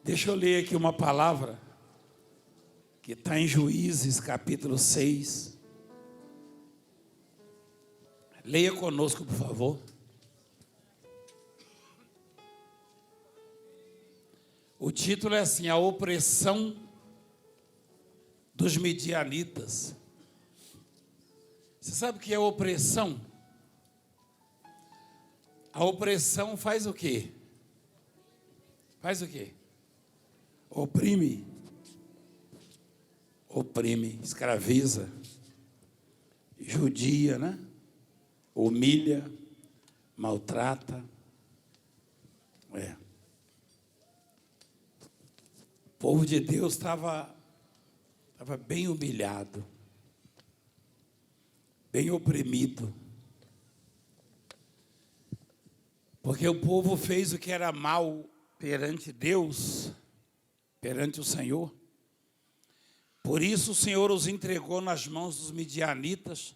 Deixa eu ler aqui uma palavra que está em Juízes, capítulo 6. Leia conosco, por favor. O título é assim: a opressão dos midianitas. Você sabe o que é opressão? A opressão faz o quê? Faz o quê? Oprime. Oprime, escraviza, judia, né? Humilha, maltrata. O povo de Deus estava bem humilhado, bem oprimido, porque o povo fez o que era mal perante Deus, perante o Senhor. Por isso o Senhor os entregou nas mãos dos midianitas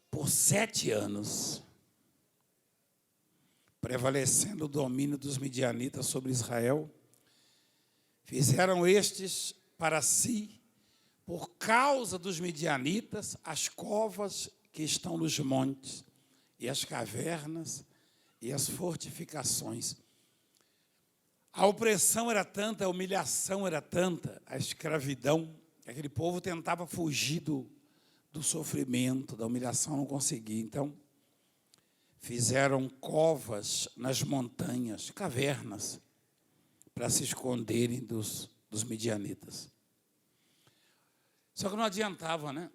por 7 anos, prevalecendo o domínio dos midianitas sobre Israel. Fizeram estes para si, por causa dos midianitas, as covas que estão nos montes, e as cavernas, e as fortificações. A opressão era tanta, a humilhação era tanta, a escravidão, aquele povo tentava fugir do sofrimento, da humilhação, não conseguia. Então, fizeram covas nas montanhas, cavernas, para se esconderem dos midianitas. Só que não adiantava, né?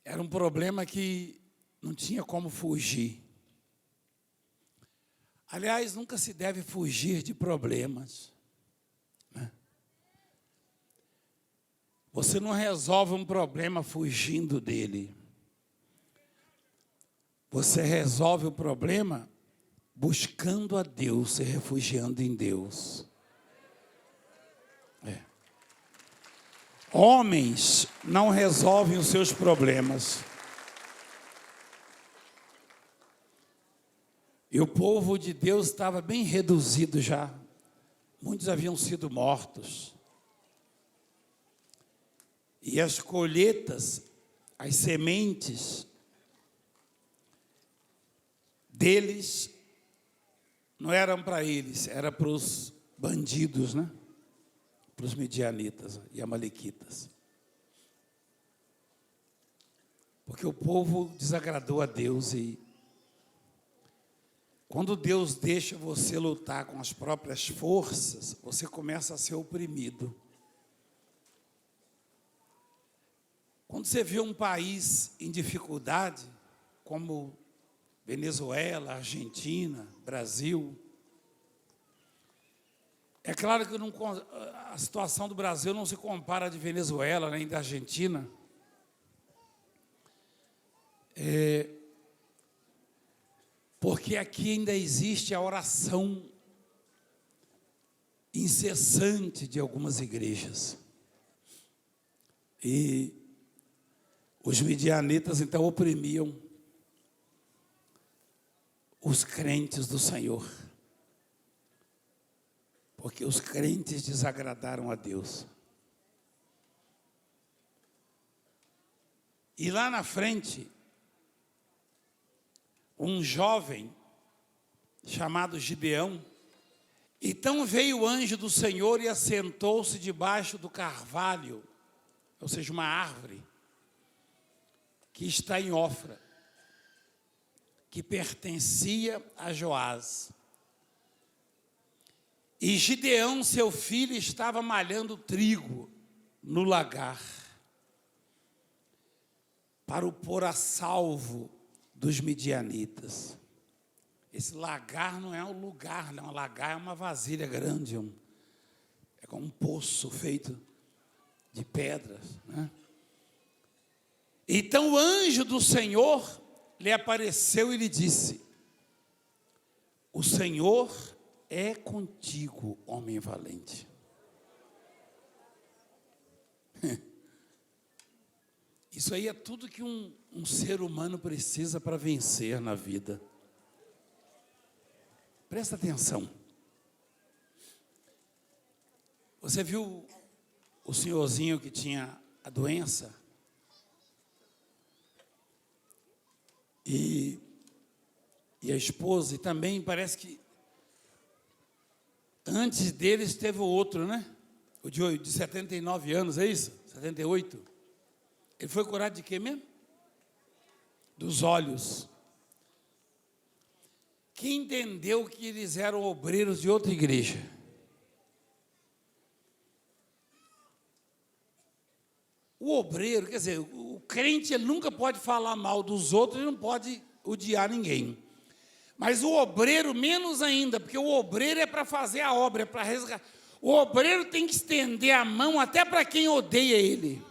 Era um problema que não tinha como fugir. Aliás, nunca se deve fugir de problemas, né? Você não resolve um problema fugindo dele. Você resolve o problema buscando a Deus, se refugiando em Deus. Homens não resolvem os seus problemas. E o povo de Deus estava bem reduzido já. Muitos haviam sido mortos. E as colheitas, as sementes deles, não eram para eles, era para os bandidos, né? Para os midianitas e amalequitas. Porque o povo desagradou a Deus e quando Deus deixa você lutar com as próprias forças, você começa a ser oprimido. Quando você vê um país em dificuldade, como Venezuela, Argentina, Brasil, é claro que a situação do Brasil não se compara à de Venezuela nem da Argentina. Porque aqui ainda existe a oração incessante de algumas igrejas. E os midianitas, então, oprimiam os crentes do Senhor. Porque os crentes desagradaram a Deus. E lá na frente, um jovem chamado Gideão, então veio o anjo do Senhor e assentou-se debaixo do carvalho, ou seja, uma árvore, que está em Ofra, que pertencia a Joás. E Gideão, seu filho, estava malhando trigo no lagar, para o pôr a salvo dos midianitas. Esse lagar não é um lugar, não. Lagar é uma vasilha grande, é como um poço feito de pedras, né? Então o anjo do Senhor lhe apareceu e lhe disse: o Senhor é contigo, homem valente. Isso aí é tudo que um ser humano precisa para vencer na vida. Presta atenção. Você viu o senhorzinho que tinha a doença? E a esposa, e também parece que antes deles teve o outro, né? O de 79 anos, é isso? 78. Ele foi curado de quê mesmo? Dos olhos. Quem entendeu que eles eram obreiros de outra igreja? O obreiro, quer dizer, o crente ele nunca pode falar mal dos outros, ele não pode odiar ninguém. Mas o obreiro menos ainda, porque o obreiro é para fazer a obra, é para resgatar. O obreiro tem que estender a mão até para quem odeia ele.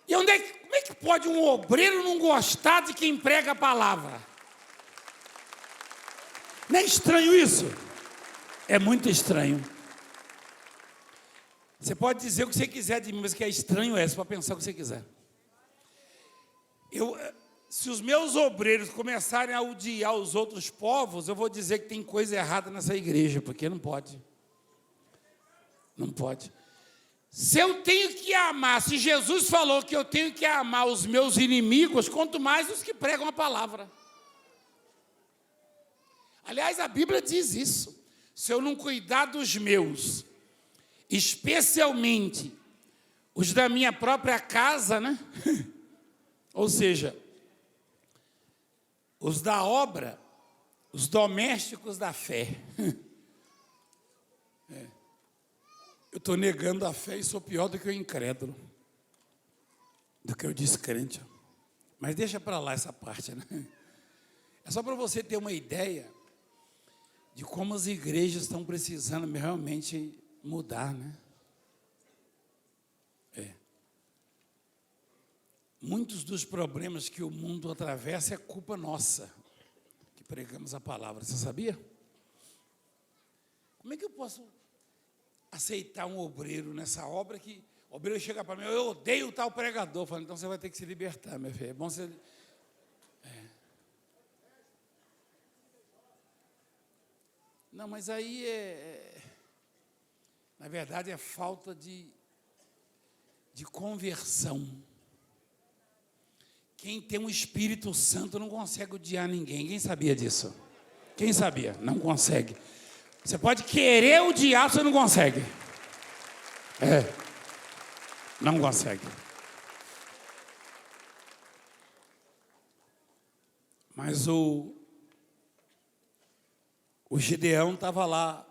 E como é que pode um obreiro não gostar de quem prega a palavra? Não é estranho isso? É muito estranho. Você pode dizer o que você quiser de mim, mas o que é estranho é, você pode pensar o que você quiser. Se os meus obreiros começarem a odiar os outros povos, eu vou dizer que tem coisa errada nessa igreja, porque não pode. Não pode. Se eu tenho que amar, se Jesus falou que eu tenho que amar os meus inimigos, quanto mais os que pregam a palavra. Aliás, a Bíblia diz isso. Se eu não cuidar dos meus, especialmente os da minha própria casa, né? Ou seja, os da obra, os domésticos da fé. Eu estou negando a fé e sou pior do que o incrédulo, do que o descrente. Mas deixa para lá essa parte, né? É só para você ter uma ideia de como as igrejas estão precisando realmente mudar, né? Muitos dos problemas que o mundo atravessa é culpa nossa, que pregamos a palavra. Você sabia? Como é que eu posso aceitar um obreiro nessa obra que o obreiro chega para mim, eu odeio tal pregador. Eu falo, então você vai ter que se libertar, meu filho. É bom você... Não, mas aí na verdade é falta de conversão. Quem tem um Espírito Santo não consegue odiar ninguém. Quem sabia disso? Quem sabia? Não consegue. Você pode querer odiar, você não consegue. Não consegue. Mas o Gideão estava lá,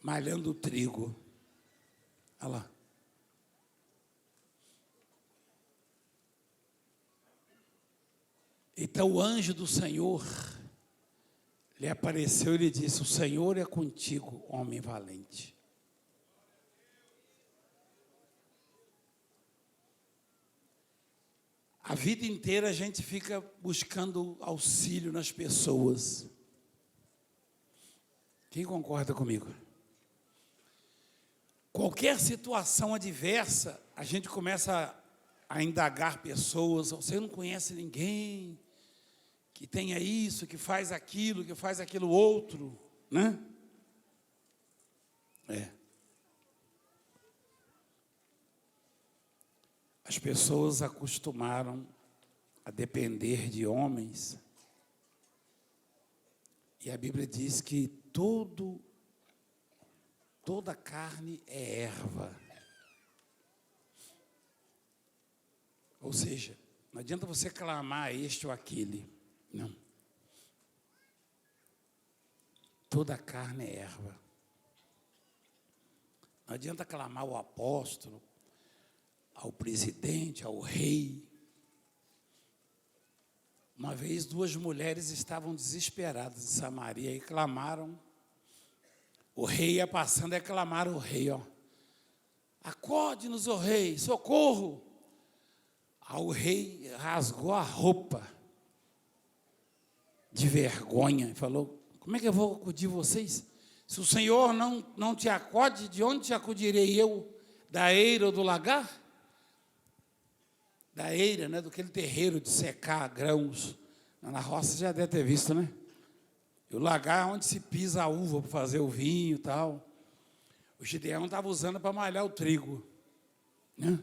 malhando o trigo. Olha lá. Então o anjo do Senhor lhe apareceu e lhe disse, o Senhor é contigo, homem valente. A vida inteira a gente fica buscando auxílio nas pessoas. Quem concorda comigo? Qualquer situação adversa, a gente começa a indagar pessoas. Você não conhece ninguém que tenha isso, que faz aquilo outro, né? As pessoas acostumaram a depender de homens. E a Bíblia diz que toda carne é erva. Ou seja, não adianta você clamar este ou aquele. Não. Toda carne é erva. Não adianta clamar ao apóstolo, ao presidente, ao rei. Uma vez, 2 mulheres estavam desesperadas em Samaria e clamaram. O rei ia passando e clamaram o rei, acorde-nos, ó rei, socorro. Aí o rei rasgou a roupa de vergonha e falou, como é que eu vou acudir vocês? Se o Senhor não te acode, de onde te acudirei eu? Da eira ou do lagar? Da eira, né? Do aquele terreiro de secar grãos. Na roça você já deve ter visto, né? E o lagar é onde se pisa a uva para fazer o vinho e tal. O Gideão estava usando para malhar o trigo, né?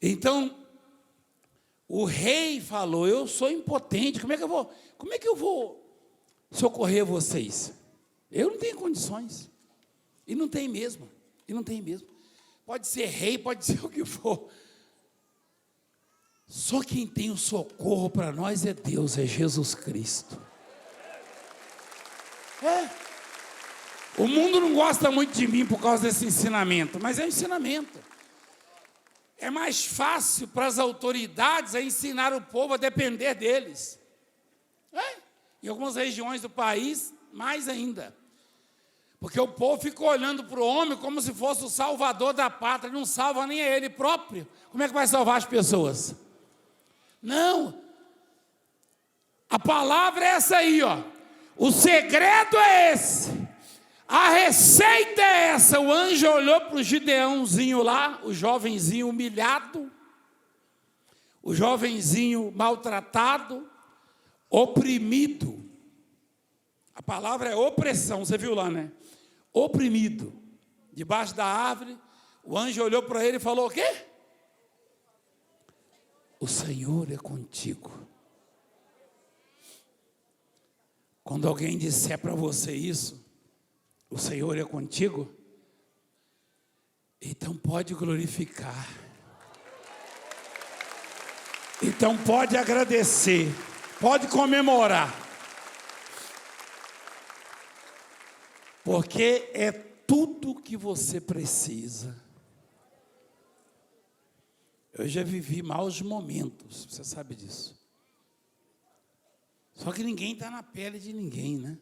Então, o rei falou: eu sou impotente, como é que eu vou socorrer vocês? Eu não tenho condições. E não tem mesmo. Pode ser rei, pode ser o que for. Só quem tem o socorro para nós é Deus, é Jesus Cristo. O mundo não gosta muito de mim por causa desse ensinamento, mas é um ensinamento. É mais fácil para as autoridades ensinar o povo a depender deles. Em algumas regiões do país, mais ainda. Porque o povo fica olhando para o homem como se fosse o salvador da pátria, não salva nem a ele próprio. Como é que vai salvar as pessoas? Não. A palavra é essa aí, ó. O segredo é esse. A receita é essa. O anjo olhou para o Gideãozinho lá, o jovenzinho humilhado, o jovenzinho maltratado, oprimido. A palavra é opressão, você viu lá, né? Oprimido. Debaixo da árvore, o anjo olhou para ele e falou: o quê? O Senhor é contigo. Quando alguém disser para você isso, o Senhor é contigo, então pode glorificar, então pode agradecer, pode comemorar, porque é tudo que você precisa. Eu já vivi maus momentos, você sabe disso. Só que ninguém está na pele de ninguém, né?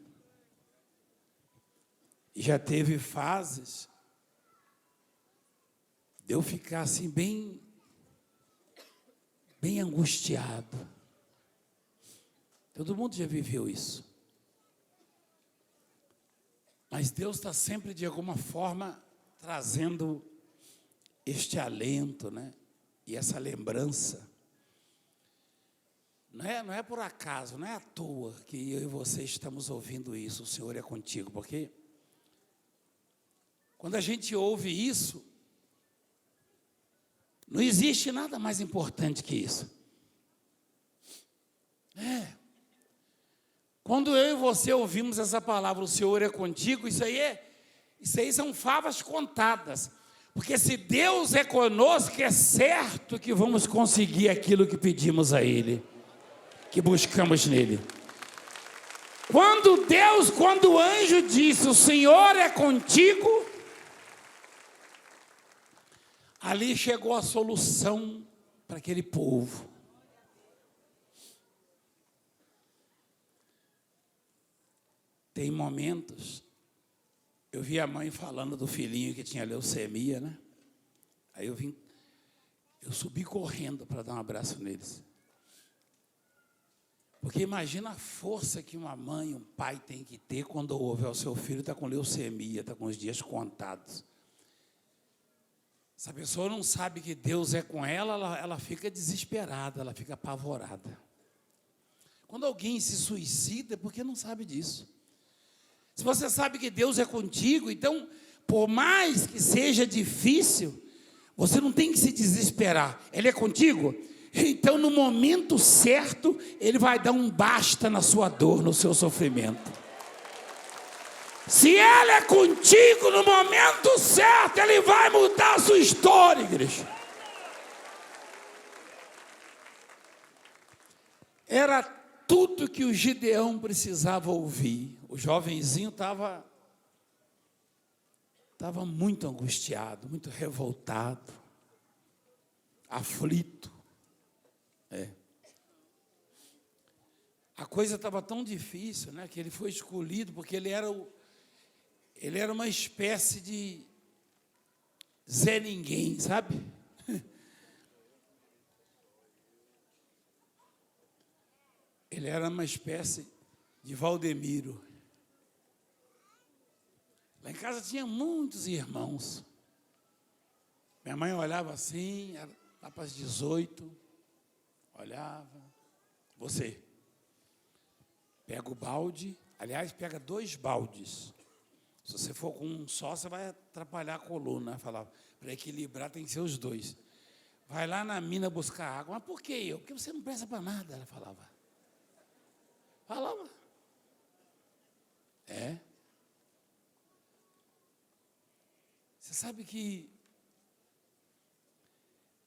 E já teve fases de eu ficar assim bem angustiado. Todo mundo já viveu isso. Mas Deus está sempre, de alguma forma, trazendo este alento, né? E essa lembrança. Não é por acaso, não é à toa que eu e você estamos ouvindo isso. O Senhor é contigo, porque quando a gente ouve isso, não existe nada mais importante que isso. Quando eu e você ouvimos essa palavra, o Senhor é contigo, isso aí são favas contadas. Porque se Deus é conosco, é certo que vamos conseguir aquilo que pedimos a Ele, que buscamos nele. Quando o anjo disse: o Senhor é contigo, ali chegou a solução para aquele povo. Tem momentos, eu vi a mãe falando do filhinho que tinha leucemia, né? Aí eu subi correndo para dar um abraço neles. Porque imagina a força que uma mãe, um pai tem que ter quando ouve: o seu filho está com leucemia, está com os dias contados. Se a pessoa não sabe que Deus é com ela fica desesperada, ela fica apavorada. Quando alguém se suicida, é porque não sabe disso. Se você sabe que Deus é contigo, então, por mais que seja difícil, você não tem que se desesperar. Ele é contigo? Então, no momento certo, Ele vai dar um basta na sua dor, no seu sofrimento. Se Ele é contigo no momento certo, Ele vai mudar a sua história, igreja. Era tudo que o Gideão precisava ouvir. O jovenzinho estava muito angustiado, muito revoltado, aflito. A coisa estava tão difícil, né, que ele foi escolhido porque ele era uma espécie de Zé Ninguém, sabe? Ele era uma espécie de Valdemiro. Lá em casa tinha muitos irmãos. Minha mãe olhava assim, lá para as 18, olhava. Você. Pega o balde, aliás, pega 2 baldes. Se você for com um só, você vai atrapalhar a coluna. Falava, para equilibrar tem que ser os 2. Vai lá na mina buscar água. Mas por que eu? Porque você não presta para nada, ela falava. Falava. Você sabe que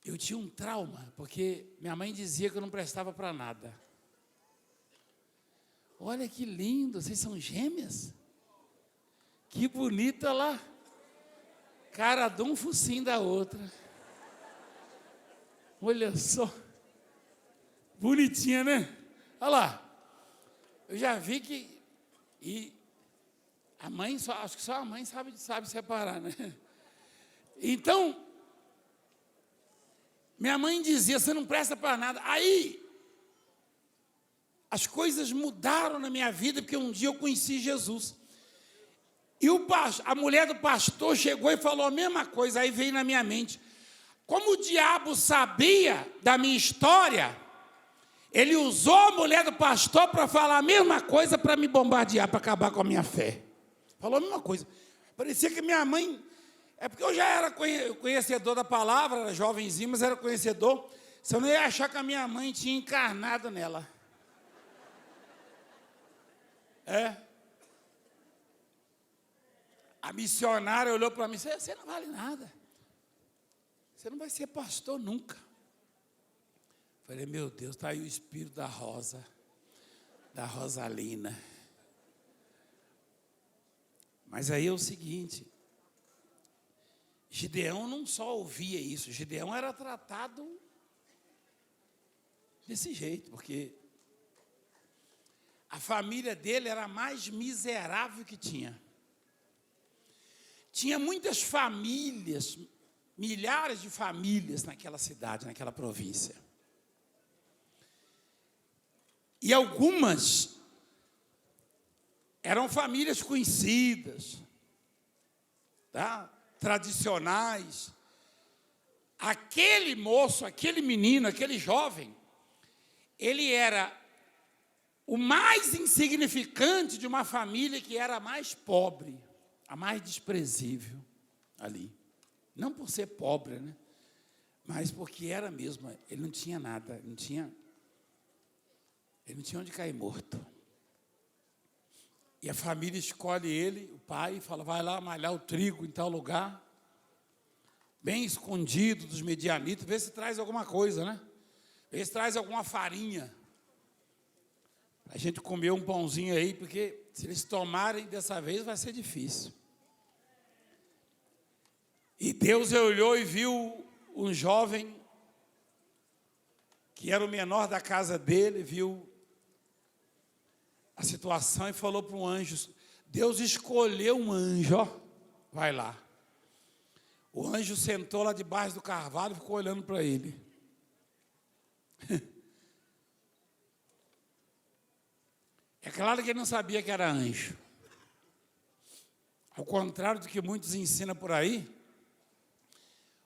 eu tinha um trauma, porque minha mãe dizia que eu não prestava para nada. Olha que lindo, vocês são gêmeas? Que bonita lá. Cara de um, focinho da outra. Olha só. Bonitinha, né? Olha lá. Eu já vi que... E a mãe, acho que só a mãe sabe separar, né? Então, minha mãe dizia, você não presta para nada. Aí, as coisas mudaram na minha vida, porque um dia eu conheci Jesus. E a mulher do pastor chegou e falou a mesma coisa, aí veio na minha mente. Como o diabo sabia da minha história, ele usou a mulher do pastor para falar a mesma coisa, para me bombardear, para acabar com a minha fé. Falou a mesma coisa. Parecia que minha mãe... É porque eu já era conhecedor da palavra, era jovenzinho, mas era conhecedor. Você não ia achar que a minha mãe tinha encarnado nela. A missionária olhou para mim e disse, você não vale nada. Você não vai ser pastor nunca. Falei, meu Deus, está aí o espírito da Rosa, da Rosalina. Mas aí é o seguinte, Gideão não só ouvia isso, Gideão era tratado desse jeito, porque a família dele era a mais miserável que tinha. Tinha muitas famílias, milhares de famílias naquela cidade, naquela província. E algumas eram famílias conhecidas, tá? Tradicionais. Aquele moço, aquele menino, aquele jovem, ele era o mais insignificante de uma família que era a mais pobre, a mais desprezível ali. Não por ser pobre, né? Mas porque era mesmo, ele não tinha nada, ele não tinha onde cair morto. E a família escolhe ele, o pai, fala, vai lá malhar o trigo em tal lugar, bem escondido dos medianitas, vê se traz alguma coisa, né? Vê se traz alguma farinha. A gente comeu um pãozinho aí, porque se eles tomarem dessa vez vai ser difícil. E Deus olhou e viu um jovem, que era o menor da casa dele, viu a situação e falou para um anjo, Deus escolheu um anjo, ó, vai lá. O anjo sentou lá debaixo do carvalho e ficou olhando para ele. É claro que ele não sabia que era anjo. Ao contrário do que muitos ensinam por aí,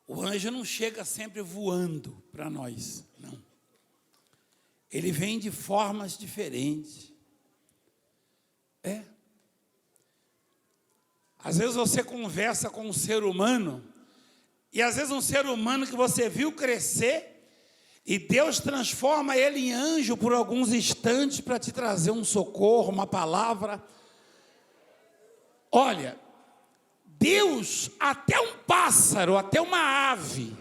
o anjo não chega sempre voando para nós, não. Ele vem de formas diferentes. Às vezes você conversa com um ser humano, e às vezes um ser humano que você viu crescer, e Deus transforma ele em anjo por alguns instantes para te trazer um socorro, uma palavra. Olha, Deus, até um pássaro, até uma ave,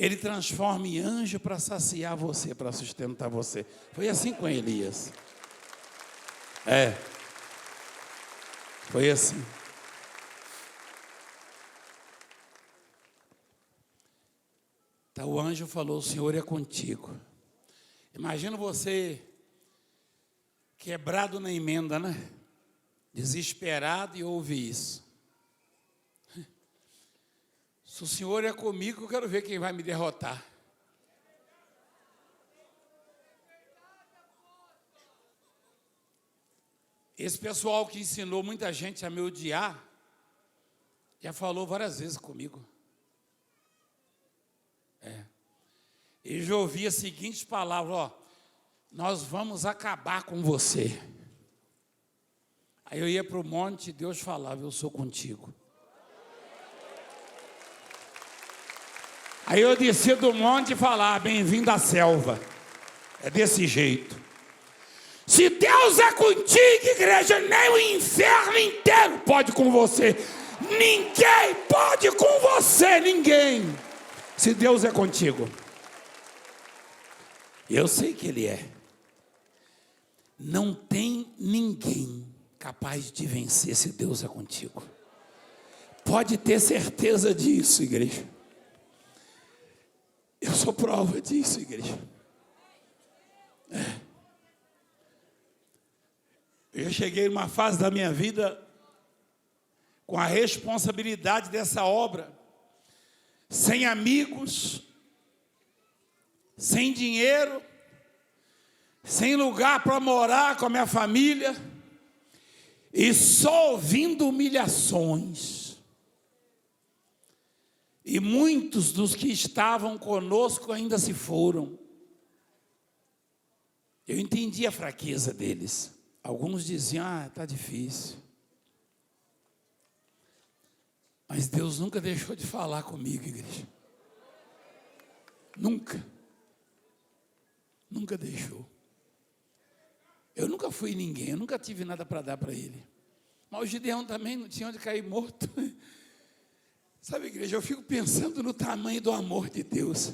Ele transforma em anjo para saciar você, para sustentar você. Foi assim com Elias. Foi assim. Então o anjo falou, o Senhor é contigo. Imagina você quebrado na emenda, né? Desesperado e ouve isso. Se o Senhor é comigo, eu quero ver quem vai me derrotar. Esse pessoal que ensinou muita gente a me odiar, já falou várias vezes comigo. Eu já ouvi as seguintes palavras, ó, nós vamos acabar com você. Aí eu ia para o monte e Deus falava, eu sou contigo. Aí eu descia do monte e falava, bem-vindo à selva. É desse jeito. Se Deus é contigo, igreja, nem o inferno inteiro pode com você. Ninguém pode com você, ninguém. Se Deus é contigo. Eu sei que Ele é. Não tem ninguém capaz de vencer se Deus é contigo. Pode ter certeza disso, igreja. Eu sou prova disso, igreja. Eu cheguei numa fase da minha vida com a responsabilidade dessa obra, sem amigos, sem dinheiro, sem lugar para morar com a minha família, e só ouvindo humilhações. E muitos dos que estavam conosco ainda se foram. Eu entendi a fraqueza deles. Alguns diziam, está difícil. Mas Deus nunca deixou de falar comigo, igreja. Nunca. Nunca deixou. Eu nunca fui ninguém, eu nunca tive nada para dar para ele. Mas o Gideão também não tinha onde cair morto. Sabe, igreja, eu fico pensando no tamanho do amor de Deus.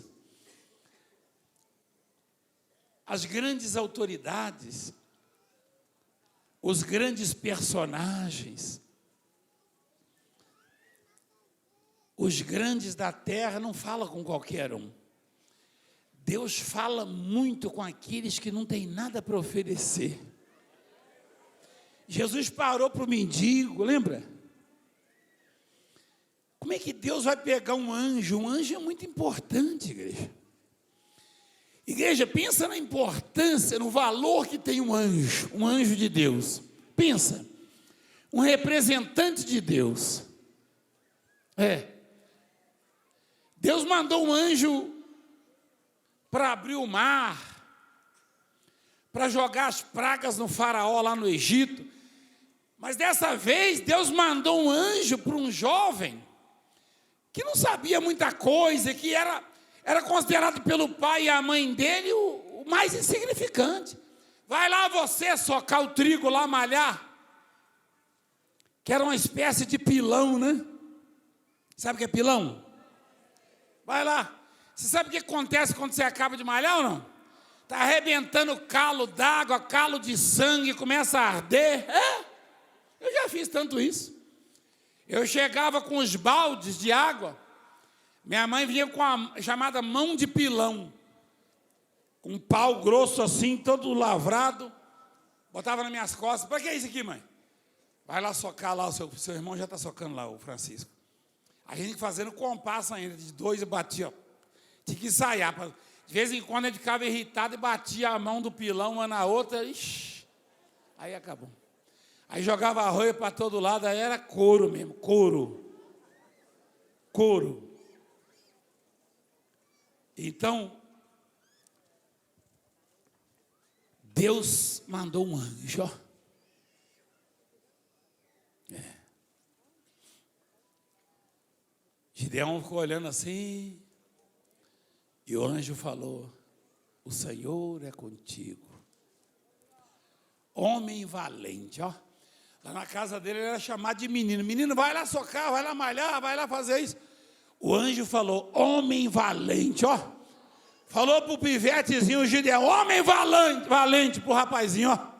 As grandes autoridades, os grandes personagens, os grandes da terra não falam com qualquer um. Deus fala muito com aqueles que não têm nada para oferecer. Jesus parou para o mendigo, lembra? Como é que Deus vai pegar um anjo? Um anjo é muito importante, igreja. Igreja, pensa na importância, no valor que tem um anjo de Deus. Pensa, um representante de Deus. Deus mandou um anjo para abrir o mar, para jogar as pragas no faraó lá no Egito. Mas dessa vez, Deus mandou um anjo para um jovem que não sabia muita coisa, que era considerado pelo pai e a mãe dele o mais insignificante. Vai lá você socar o trigo lá, malhar, que era uma espécie de pilão, né? Sabe o que é pilão? Vai lá. Você sabe o que acontece quando você acaba de malhar ou não? Está arrebentando calo d'água, calo de sangue, começa a arder. Eu já fiz tanto isso. Eu chegava com os baldes de água, minha mãe vinha com a chamada mão de pilão, com um pau grosso assim, todo lavrado, botava nas minhas costas. Para que é isso aqui, mãe? Vai lá socar lá, o seu irmão já está socando lá, o Francisco. A gente fazendo compasso ainda, de dois, e batia, ó. Tinha que ensaiar. De vez em quando a gente ficava irritado e batia a mão do pilão uma na outra, aí acabou. Aí jogava arroz para todo lado, aí era couro mesmo, couro. Então, Deus mandou um anjo, ó. Gideão ficou olhando assim, e o anjo falou, o Senhor é contigo. Homem valente, ó. Lá na casa dele ele era chamado de menino. Menino, vai lá socar, vai lá malhar, vai lá fazer isso. O anjo falou, homem valente, ó. Falou pro pivetezinho, o Gideão, homem valente pro rapazinho, ó.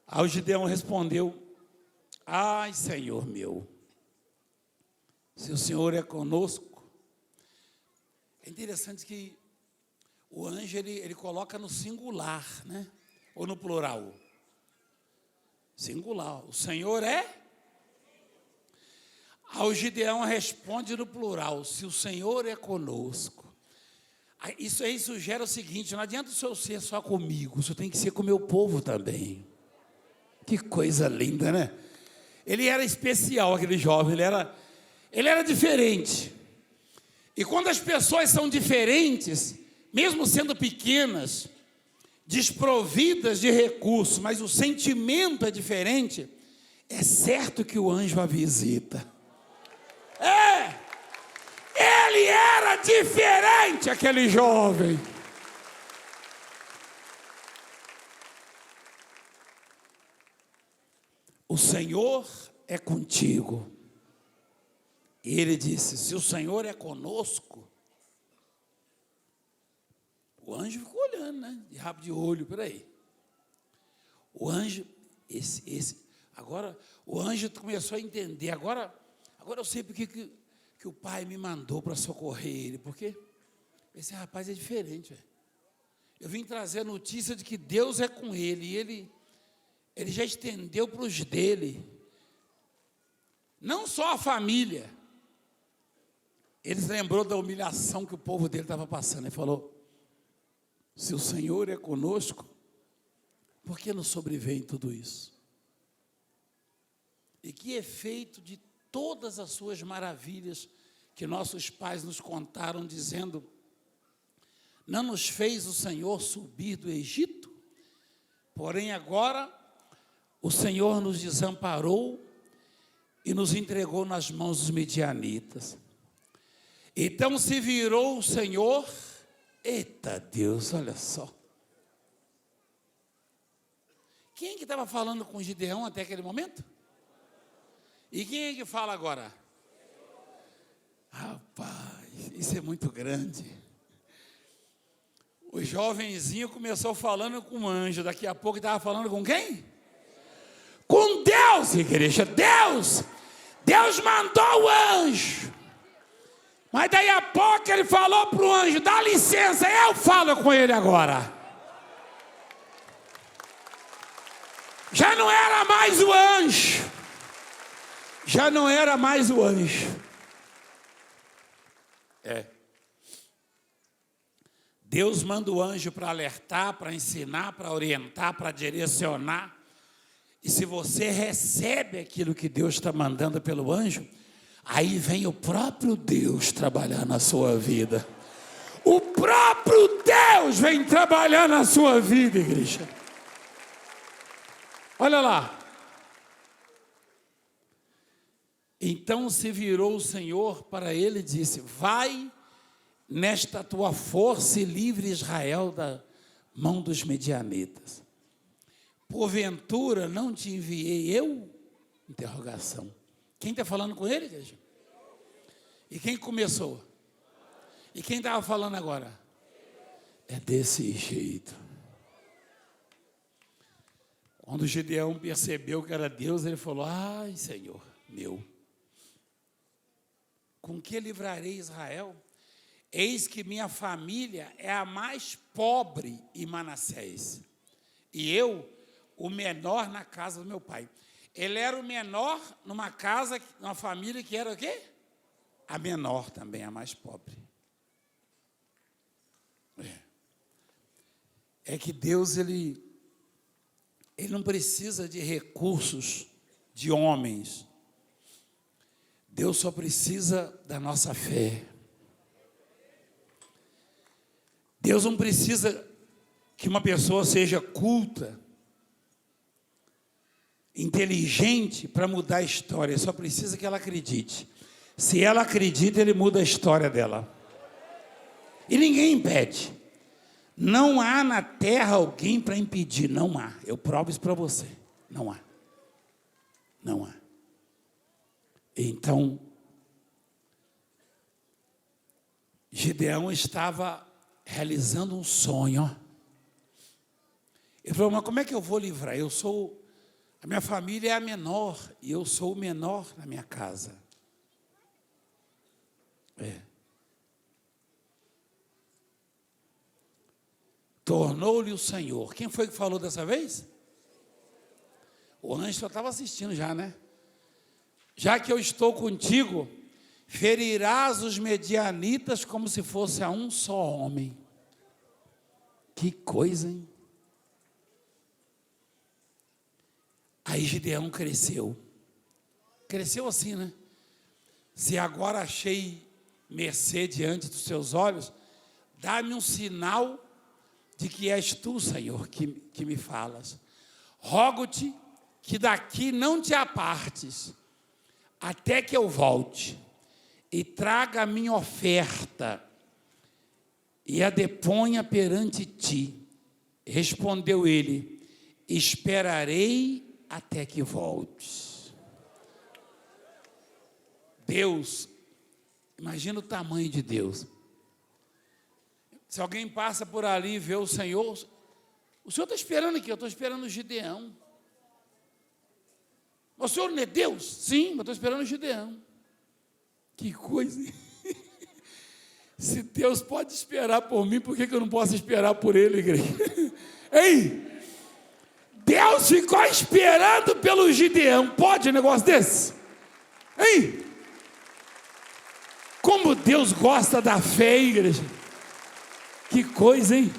Aí o Gideão respondeu, ai, Senhor meu, se o Senhor é conosco. É interessante que o anjo, ele coloca no singular, né? Ou no plural? Singular. O Senhor é? Aí o Gideão responde no plural, se o Senhor é conosco. Isso aí sugere o seguinte, não adianta o Senhor ser só comigo, o Senhor tem que ser com o meu povo também. Que coisa linda, né? Ele era especial, aquele jovem, ele era diferente. E quando as pessoas são diferentes, mesmo sendo pequenas, desprovidas de recursos, mas o sentimento é diferente, é certo que o anjo a visita. Ele era diferente, aquele jovem. O Senhor é contigo. E ele disse: se o Senhor é conosco. O anjo ficou olhando, né? De rabo de olho, por aí. O anjo, agora o anjo começou a entender. Agora eu sei porque que o pai me mandou para socorrer ele. Porque esse rapaz é diferente, velho. Eu vim trazer a notícia de que Deus é com ele. E ele já estendeu para os dele. Não só a família. Ele se lembrou da humilhação que o povo dele estava passando. Ele falou: se o Senhor é conosco, por que nos sobrevém tudo isso? E que efeito de todas as suas maravilhas que nossos pais nos contaram, dizendo: não nos fez o Senhor subir do Egito? Porém agora o Senhor nos desamparou e nos entregou nas mãos dos midianitas. Então se virou o Senhor. Eita Deus, olha só. Quem é que estava falando com Gideão até aquele momento? E quem é que fala agora? Rapaz, isso é muito grande. O jovenzinho começou falando com um anjo, daqui a pouco estava falando com quem? Com Deus, igreja, Deus! Deus mandou o anjo. Mas daí a pouco ele falou para o anjo: dá licença, eu falo com ele agora. Já não era mais o anjo. Já não era mais o anjo. Deus manda o anjo para alertar, para ensinar, para orientar, para direcionar. E se você recebe aquilo que Deus está mandando pelo anjo, aí vem o próprio Deus trabalhar na sua vida. O próprio Deus vem trabalhar na sua vida, igreja. Olha lá. Então se virou o Senhor para ele e disse: vai nesta tua força e livre Israel da mão dos medianitas. Porventura não te enviei eu? Interrogação. Quem está falando com ele, igreja? E quem começou? E quem estava falando agora? É desse jeito. Quando Gideão percebeu que era Deus, ele falou: ai, Senhor meu, com que livrarei Israel? Eis que minha família é a mais pobre em Manassés, e eu, o menor na casa do meu pai. Ele era o menor numa casa, numa família que era o quê? A menor também, a mais pobre. É que Deus, ele não precisa de recursos de homens. Deus só precisa da nossa fé. Deus não precisa que uma pessoa seja culta, inteligente para mudar a história. Só precisa que ela acredite. Se ela acredita, ele muda a história dela. E ninguém impede. Não há na terra alguém para impedir. Não há. Eu provo isso para você. Não há. Não há. Então, Gideão estava realizando um sonho. Ele falou: mas como é que eu vou livrar? A minha família é a menor, e eu sou o menor na minha casa. Tornou-lhe o Senhor. Quem foi que falou dessa vez? O anjo só estava assistindo já, né? Já que eu estou contigo, ferirás os medianitas como se fosse a um só homem. Que coisa, hein? Aí Gideão cresceu. Cresceu assim, né? Se agora achei mercê diante dos seus olhos, dá-me um sinal de que és tu, Senhor, que me falas. Rogo-te que daqui não te apartes, até que eu volte e traga a minha oferta e a deponha perante ti. Respondeu ele: esperarei até que voltes. Deus, imagina o tamanho de Deus. Se alguém passa por ali e vê o Senhor está esperando aqui, eu estou esperando o Gideão. O Senhor não é Deus? Sim, mas estou esperando o Gideão. Que coisa, hein? Se Deus pode esperar por mim, por que eu não posso esperar por Ele, igreja? Ei! Deus ficou esperando pelo Gideão. Pode um negócio desse? Ei! Como Deus gosta da fé, igreja. Que coisa, hein?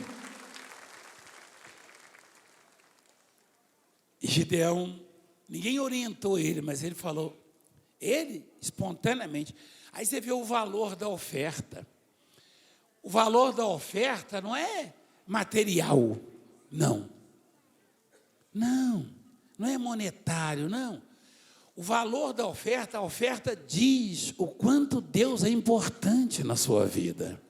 E Gideão, ninguém orientou ele, mas ele falou, ele, espontaneamente. Aí você vê o valor da oferta. O valor da oferta não é material, não. Não é monetário, não. O valor da oferta, a oferta diz o quanto Deus é importante na sua vida.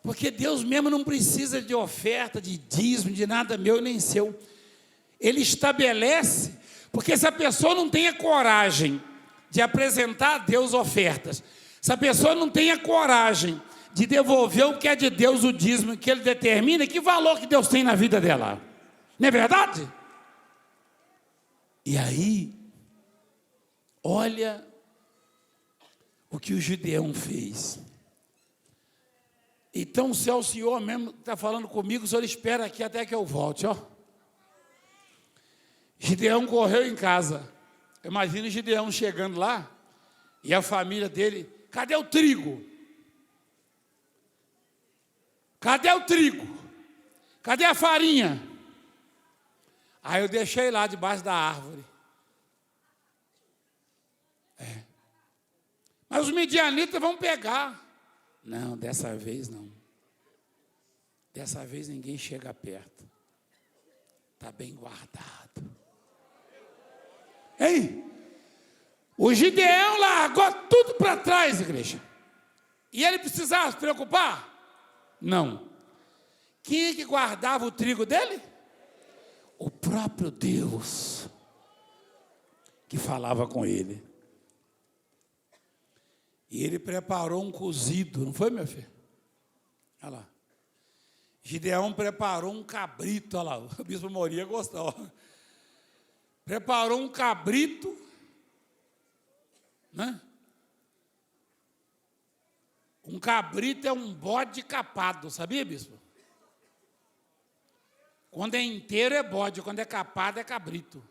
Porque Deus mesmo não precisa de oferta, de dízimo, de nada meu nem seu. Ele estabelece, porque se a pessoa não tem a coragem de apresentar a Deus ofertas, se a pessoa não tem a coragem de devolver o que é de Deus, o dízimo que Ele determina, que valor que Deus tem na vida dela? Não é verdade? E aí, olha o que o Gideão fez. Então, se é o Senhor mesmo que está falando comigo, o Senhor espera aqui até que eu volte, ó. Gideão correu em casa. Imagina Gideão chegando lá e a família dele, cadê o trigo? Cadê o trigo? Cadê a farinha? Aí eu deixei lá debaixo da árvore. Mas os midianitas vão pegar. Não, dessa vez não. Dessa vez ninguém chega perto. Está bem guardado. Ei, o Gideão largou tudo para trás, igreja. E ele precisava se preocupar? Não. Quem é que guardava o trigo dele? O próprio Deus que falava com ele. E ele preparou um cozido, não foi, meu filho? Olha lá. Gideão preparou um cabrito, olha lá, o bispo Moria gostou. Preparou um cabrito, né? Um cabrito é um bode capado, sabia, bispo? Quando é inteiro é bode, quando é capado é cabrito.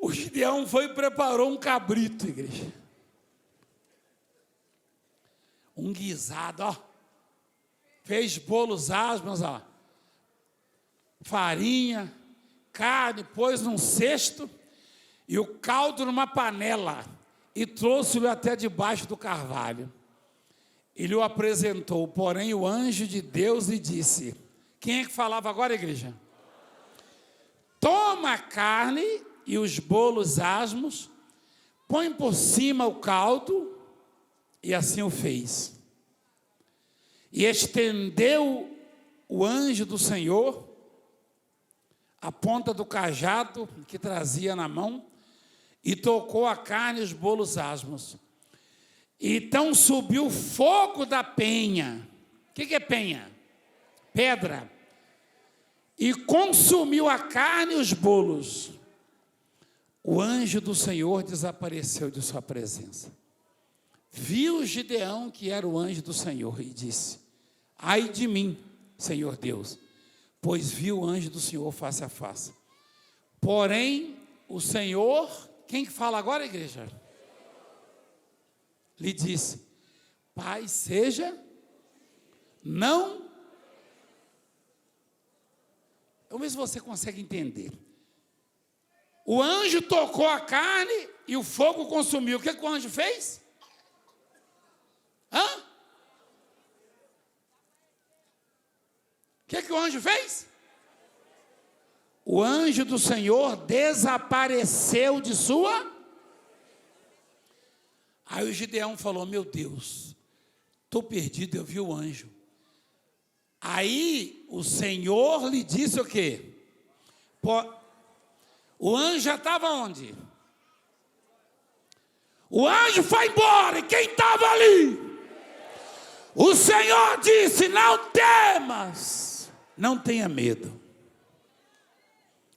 O Gideão foi e preparou um cabrito, igreja. Um guisado, ó. Fez bolos asmos, ó. Farinha, carne, pôs num cesto e o caldo numa panela e trouxe-o até debaixo do carvalho. Ele o apresentou, porém o anjo de Deus lhe disse, quem é que falava agora, igreja? Toma a carne e os bolos asmos, põe por cima o caldo, e assim o fez. E estendeu o anjo do Senhor a ponta do cajado que trazia na mão e tocou a carne e os bolos asmos. Então subiu fogo da penha. O que é penha? Pedra. E consumiu a carne e os bolos. O anjo do Senhor desapareceu de sua presença. Viu Gideão que era o anjo do Senhor e disse, ai de mim, Senhor Deus, pois vi o anjo do Senhor face a face. Porém, o Senhor, quem que fala agora, igreja? Lhe disse, Pai, seja, não. Vamos ver se você consegue entender. O anjo tocou a carne e o fogo consumiu. O que o anjo fez? Hã? que o anjo fez? O anjo do Senhor desapareceu de sua. Aí o Gideão falou: meu Deus, estou perdido, eu vi o anjo. Aí o Senhor lhe disse o quê? O anjo já estava onde? O anjo foi embora, e quem estava ali? O Senhor disse: não temas, não tenha medo.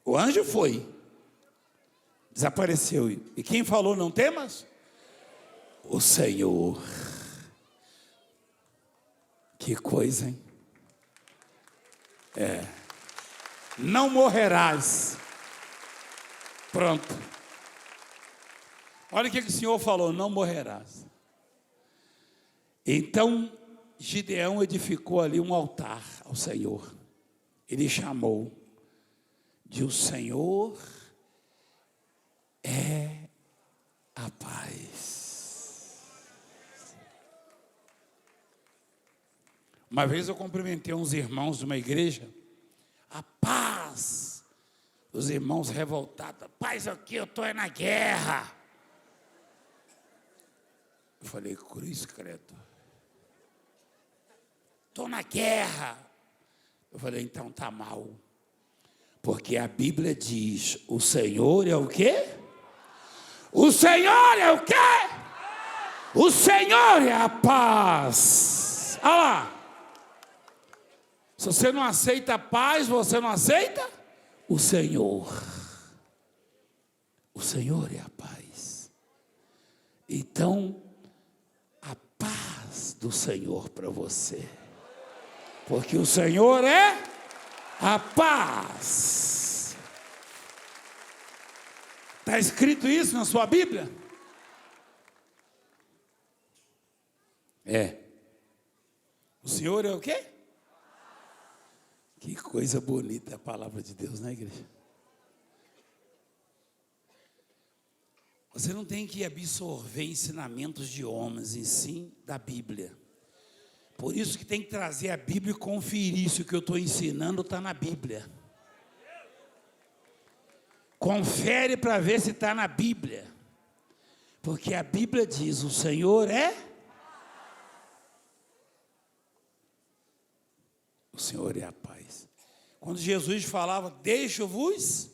O anjo foi, desapareceu. E quem falou não temas? O Senhor. Que coisa, hein? Não morrerás. Pronto. Olha o que o Senhor falou: não morrerás. Então Gideão edificou ali um altar ao Senhor. Ele chamou de o Senhor é a paz. Uma vez eu cumprimentei uns irmãos de uma igreja, a paz. Os irmãos revoltados: paz aqui, eu estou na guerra. Eu falei: cruz credo, estou na guerra. Eu falei: então está mal, porque a Bíblia diz: o Senhor é o quê? O Senhor é o quê? O Senhor é a paz. Olha lá. Se você não aceita a paz, você não aceita o Senhor. O Senhor é a paz. Então, a paz do Senhor para você. Porque o Senhor é a paz. Está escrito isso na sua Bíblia? O Senhor é o quê? Que coisa bonita a palavra de Deus, né, igreja? Você não tem que absorver ensinamentos de homens, em si da Bíblia. Por isso que tem que trazer a Bíblia e conferir se o que eu estou ensinando está na Bíblia. Confere para ver se está na Bíblia. Porque a Bíblia diz: o Senhor é. O Senhor é a paz. Quando Jesus falava: deixo-vos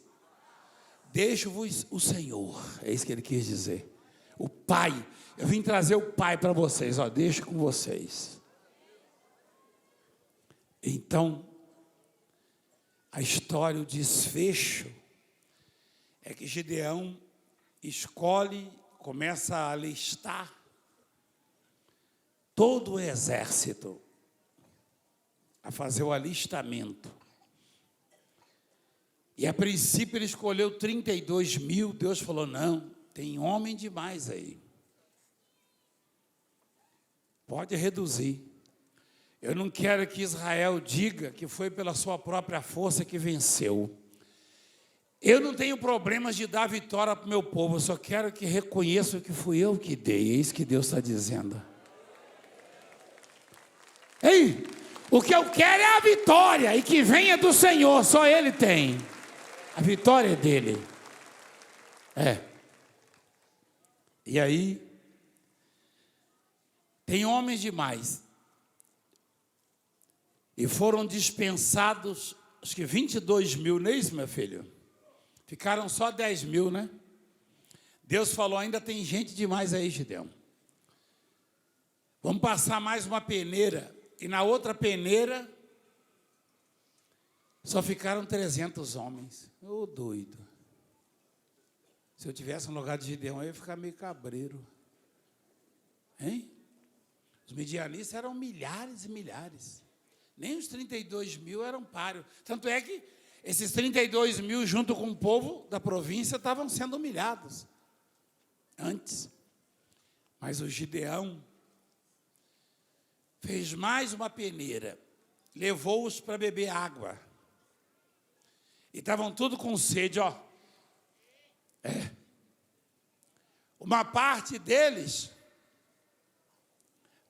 o Senhor. É isso que ele quis dizer. O Pai. Eu vim trazer o Pai para vocês. Deixo com vocês. Então, a história, o desfecho, é que Gideão escolhe, começa a alistar todo o exército, a fazer o alistamento. E a princípio ele escolheu 32 mil, Deus falou: não, tem homem demais aí. Pode reduzir. Eu não quero que Israel diga que foi pela sua própria força que venceu. Eu não tenho problemas de dar vitória para o meu povo, eu só quero que reconheçam que fui eu que dei. É isso que Deus está dizendo. Ei, o que eu quero é a vitória, e que venha do Senhor, só Ele tem. A vitória é dele. E aí, tem homens demais. E foram dispensados, acho que 22 mil, não é isso, meu filho? Ficaram só 10 mil, né? Deus falou: ainda tem gente demais aí, Gideão. Vamos passar mais uma peneira. E na outra peneira, só ficaram 300 homens. Ô doido. Se eu tivesse no lugar de Gideão, eu ia ficar meio cabreiro. Hein? Os midianistas eram milhares e milhares. Nem os 32 mil eram páreos. Tanto é que esses 32 mil, junto com o povo da província, estavam sendo humilhados antes. Mas o Gideão fez mais uma peneira, levou-os para beber água. E estavam tudo com sede, Uma parte deles,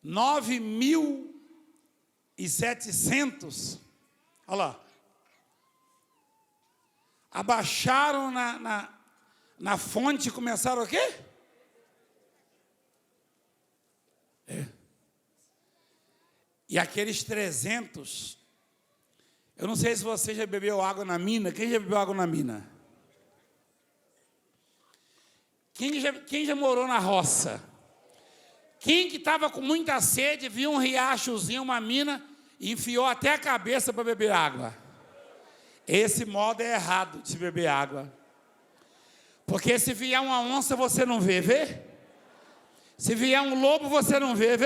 9.700, Olha lá. Abaixaram na fonte e começaram o quê? E aqueles 300, eu não sei se você já bebeu água na mina. Quem já bebeu água na mina? Quem já morou na roça? Quem que estava com muita sede, viu um riachozinho, uma mina, e enfiou até a cabeça para beber água? Esse modo é errado de beber água. Porque se vier uma onça, você não vê? Se vier um lobo, você não vê?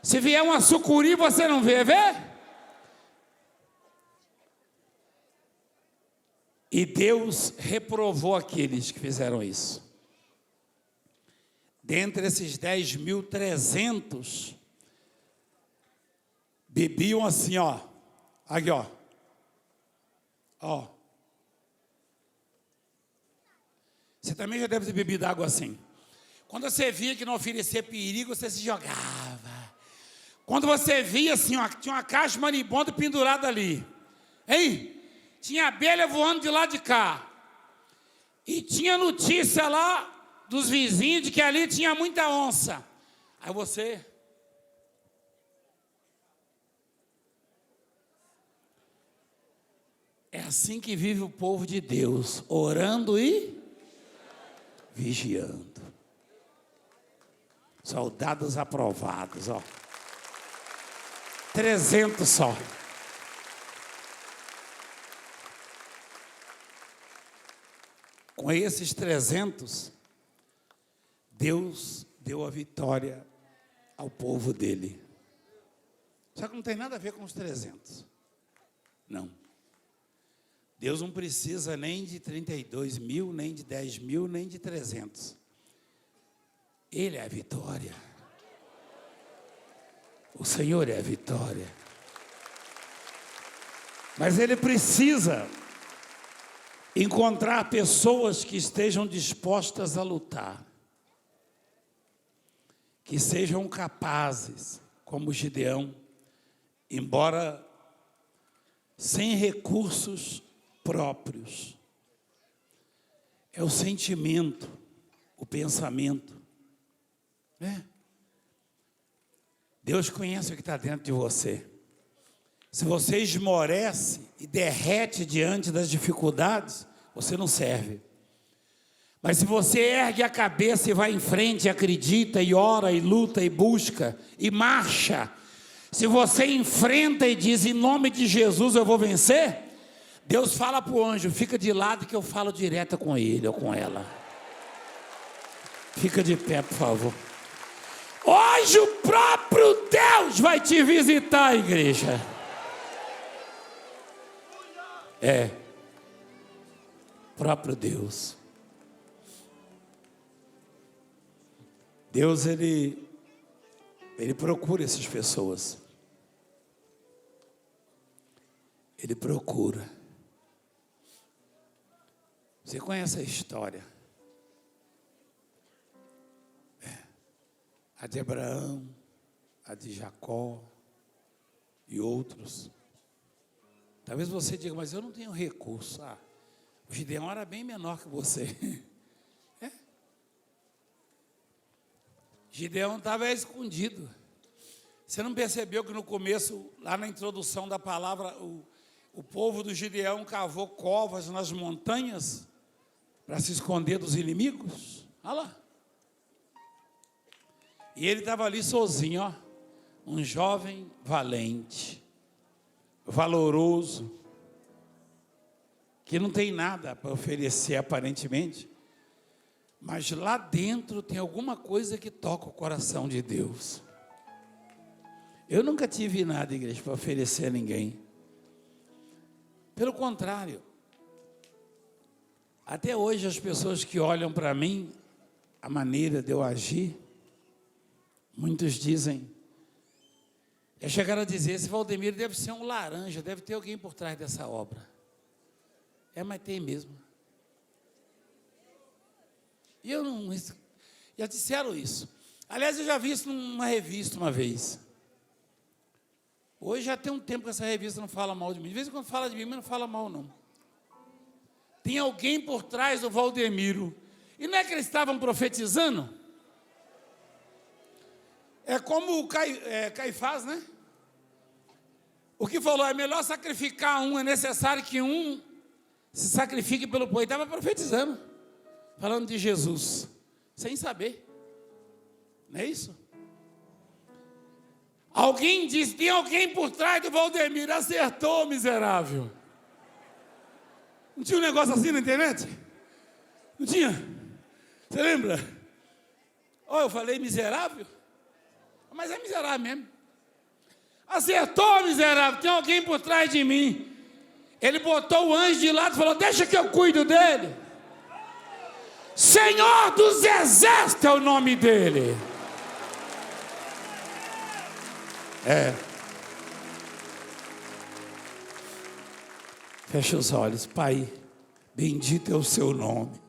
Se vier uma sucuri, você não vê? E Deus reprovou aqueles que fizeram isso. Dentre esses 10.300, bebiam assim, ó. Aqui, ó. Ó. Você também já deve ter bebido água assim. Quando você via que não oferecia perigo, você se jogava. Quando você via assim, ó, tinha uma caixa de maribondo pendurada ali. Hein? Tinha abelha voando de lá de cá. E tinha notícia lá dos vizinhos de que ali tinha muita onça. Aí você... É assim que vive o povo de Deus, orando e vigiando. Soldados aprovados, ó. 300 só. Com esses 300, Deus deu a vitória ao povo dele. Só que não tem nada a ver com os 300. Não. Deus não precisa nem de 32 mil, nem de 10 mil, nem de 300. Ele é a vitória. O Senhor é a vitória. Mas Ele precisa encontrar pessoas que estejam dispostas a lutar. Que sejam capazes, como Gideão, embora sem recursos próprios. É o sentimento, o pensamento. Deus conhece o que está dentro de você. Se você esmorece e derrete diante das dificuldades, você não serve. Mas se você ergue a cabeça e vai em frente, acredita, e ora, e luta, e busca, e marcha, se você enfrenta e diz, em nome de Jesus eu vou vencer, Deus fala para o anjo, fica de lado que eu falo direto com ele ou com ela. Fica de pé, por favor. Hoje o próprio Deus vai te visitar, igreja. Próprio Deus. Deus, Ele procura essas pessoas. Ele procura. Você conhece a história? A de Abraão, a de Jacó e outros. Talvez você diga, mas eu não tenho recurso. O Gideão era bem menor que você. Gideão estava escondido. Você não percebeu que no começo, lá na introdução da palavra, o povo do Gideão cavou covas nas montanhas para se esconder dos inimigos? Olha lá. E ele estava ali sozinho, ó, um jovem valente, valoroso, que não tem nada para oferecer aparentemente, mas lá dentro tem alguma coisa que toca o coração de Deus. Eu nunca tive nada, igreja, para oferecer a ninguém. Pelo contrário, até hoje as pessoas que olham para mim, a maneira de eu agir, muitos dizem, chegaram a dizer, esse Valdemiro deve ser um laranja, deve ter alguém por trás dessa obra. Mas tem mesmo. E eu não... Já disseram isso. Aliás, eu já vi isso numa revista uma vez. Hoje já tem um tempo que essa revista não fala mal de mim. De vez em quando fala de mim, mas não fala mal, não. Tem alguém por trás do Valdemiro. E não é que eles estavam profetizando? É como o Caifás, né? O que falou, é melhor sacrificar um, é necessário que um se sacrifique pelo povo. Ele estava profetizando, falando de Jesus, sem saber. Não é isso? Alguém disse, tem alguém por trás do Valdemiro, acertou, miserável. Não tinha um negócio assim na internet? Não tinha? Você lembra? Eu falei miserável? Mas é miserável mesmo. Acertou, miserável, tem alguém por trás de mim. Ele botou o anjo de lado e falou, deixa que eu cuido dele. Senhor dos Exércitos é o nome dele. Fecha os olhos. Pai, bendito é o seu nome.